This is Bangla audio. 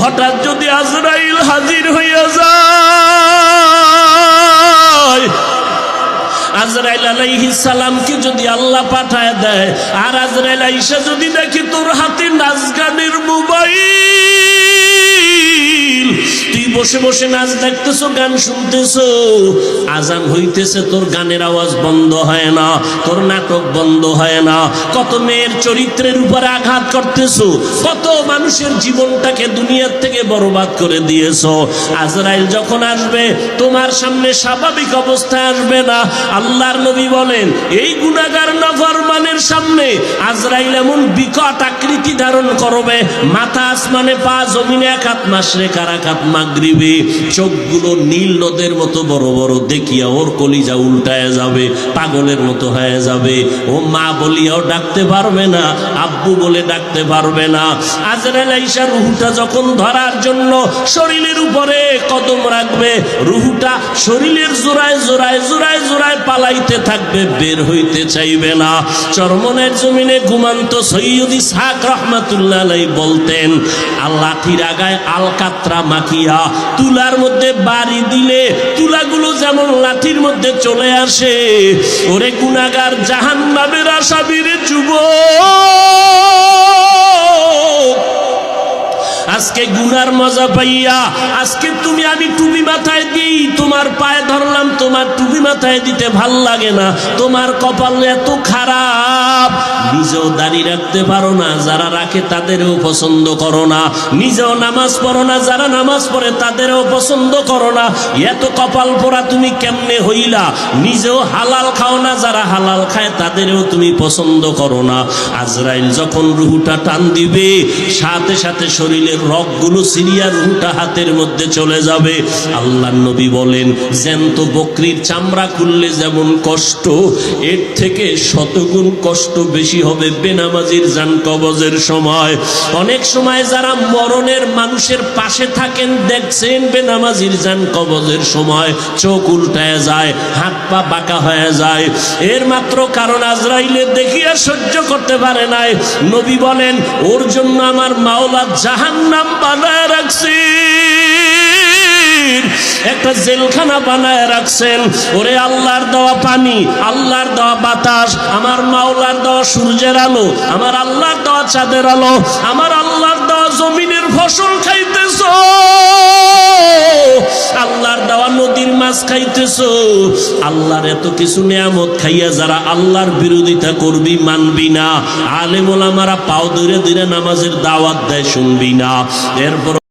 হঠাৎ যদি আজরাইল হাজির হইয়া যায়, আজরাইল আলাইহিস সালামকে যদি আল্লাহ পাঠায় দেয়, আর আজরাইল আইসা যদি দেখি তোর হাতে নাচ গানের মোবাইল, তুই বসে বসে নাচ দেখতেছো, গান শুনতেছো, আজান হইতেছে, তোর গানের আওয়াজ বন্ধ হয় না, তোর নাটক বন্ধ হয় না, কত মেয়ের চরিত্রের উপরে আঘাত করতেছো, কত মানুষের জীবনটাকে দুনিয়ার থেকে বরবাদ করে দিয়েছো। আজরাইল যখন আসবে তোমার সামনে স্বাভাবিক অবস্থায় আসবে না। আল্লাহর নবী বলেন, এই গুনাহগার নাফরমানের সামনে আজরাইল এমন বিকট আকৃতি ধারণ করবে, মাথা আসমানে, পা জমিনে, এক হাত মাশরিক আর এক হাত মাগরিবে, চোখগুলো নীল নদের মতো বড় বড়, দেখিয়া ওর কলিজা উল্টায় যাবে, পাগলের মতো হয়ে যাবে। ও মা বলিয়াও ডাকতে পারবে না, আব্বু বলে ডাকতে পারবে না। আজরাইল আইসা রুহুটা যখন ধরার জন্য শরীরের উপরে কদম রাখবে, রুহুটা শরীরের জোড়ায় জোড়ায় জোড়ায় জোড়ায় পালাইতে থাকবে, বের হইতে চাইবে না। চরমনের জমিনে ঘুমান্ত সৈয়দ ইসহাক রহমাতুল্লাহ আলাইহি বলতেন, লাঠির আগায় আলকাতরা মাখিয়া তুলার মধ্যে বাড়ি দিলে তুলাগুলো যেমন লাঠির মধ্যে চলে আসে, ওরে গুনাহগার জাহান্নামের আসামির যুবক, আজকে গুনার মজা পাইয়া, আজকে তুমি আমি টুপি মাথায় দিই, তোমার পায়ে ধরলাম, তোমার টুপি মাথায় দিতে ভাল লাগে না, তোমার কপাল এত খারাপ, নিজেও দাড়ি রাখতে পারো না, যারা রাখে তাদেরও পছন্দ করো না, নিজেও নামাজ পড়ো না, যারা নামাজ পড়ে তাদেরও পছন্দ করো না, এত কপাল পোড়া তুমি কেমনে হইলা, নিজেও হালাল খাও না, যারা হালাল খায় তাদেরও তুমি পছন্দ করো না। আজরাইল যখন রুহুটা টান দিবে, সাথে সাথে শরীরের রগগুলো সিরিয়া রুহুটা হাতের মধ্যে চলে যাবে। আল্লাহর নবী বলেন, জ্যান্ত বকরির চামড়া খুললে যেমন কষ্ট, এর থেকে শতগুণ কষ্ট বেশি হবে বেনামাজির জান কবজের সময়। অনেক সময় যারা মরণের মানুষের পাশে থাকেন, দেখছেন বেনামাজির জান কবজের সময় চোখ উল্টায় যায়, হাত পা বাঁকা হয়ে যায়, এর মাত্র কারণ আজরাইলের দেখিয়া সহ্য করতে পারে নাই। নবী বলেন, ওর জন্য আমার মাওলা জাহান্নাম বানায় রাখছি, একটা জেলখানা বানায় রাখছেন। ওরে আল্লাহর দেওয়া পানি, আল্লাহর দেওয়া বাতাস, আমার মাওলার দেওয়া সূর্যের আলো, আমার আল্লাহর দেওয়া চাঁদের আলো, আমার আল্লাহর দেওয়া জমিনের ফসল খাইতেছ, আল্লাহর দেওয়া নদীর মাছ খাইতেছ, আল্লাহর এত কিছু নিয়ামত খাইয়া যারা আল্লাহর বিরোধিতা করবি, মানবি না, আলেম ওলামারা পাও ধরে ধরে নামাজের দাওয়াত দেয়, শুনবি না, এরপর